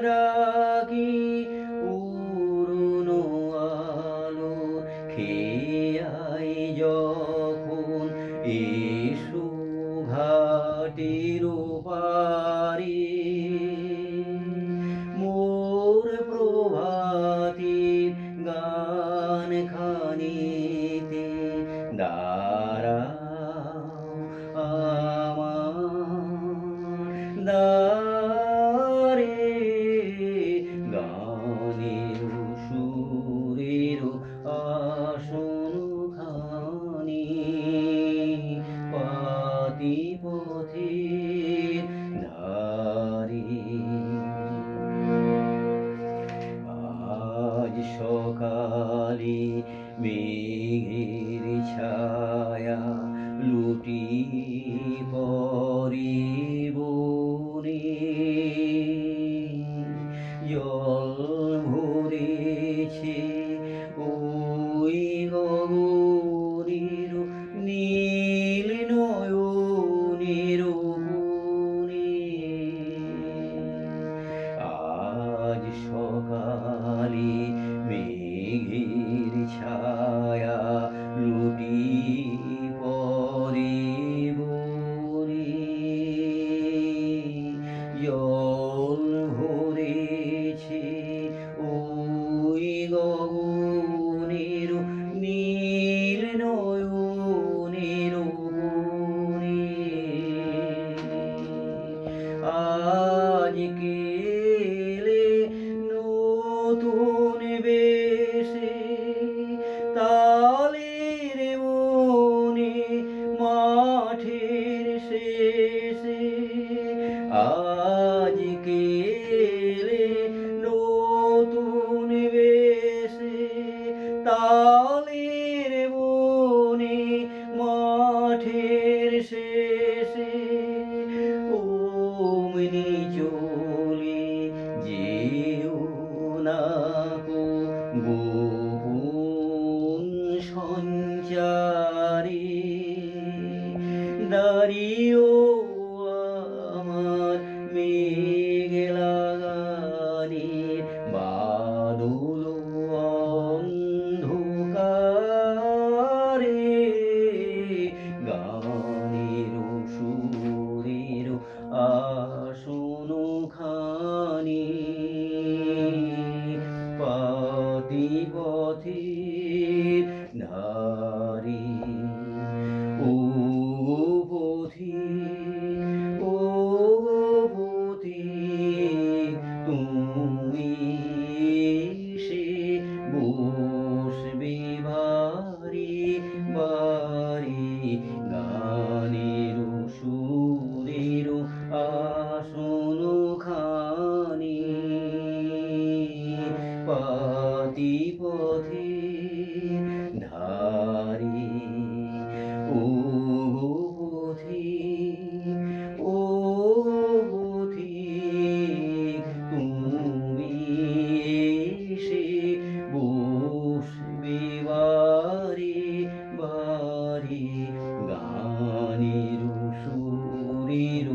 ডাকি উড়নো আলো খেয়াই যখন এসো ঘাটের পারে মোর প্রভাতের গান খানিতে দাঁড়াও আমার দ্বারে গানের সুরের আসন খানি পাতি পথের ধারে আজ সকালে মেঘের ছায়া লুটি পরে বনে জল ভরেছে ওই গগনের নীল নয়নের কোণে আজ সকালে মেঘের ছায়া লুটি পরে বনে জল ভরেছে ওই গগনের নীল নয়নের কোণে আজ কেলে নতুন বেশে তালের মনে মাঠের শেষে আজ কেলে নতুন বেশে তালের মনে মাঠের শেষে অমনি চলে যেও না গো গোপন সঞ্চারে দাঁড়িয়েও আমার মেঘলা গানের বাদল অন্ধকারে গানের সুরের আসন খানি পাতি পথের ধারে ও পথিক ও পথিক তুমি এসে বসবে বারে বারে গানের সুরের আসন খানি পাতি পথের ধারে ও পথিক ও পথিক তুমি এসে বসবে বারে বারে গানের সুরের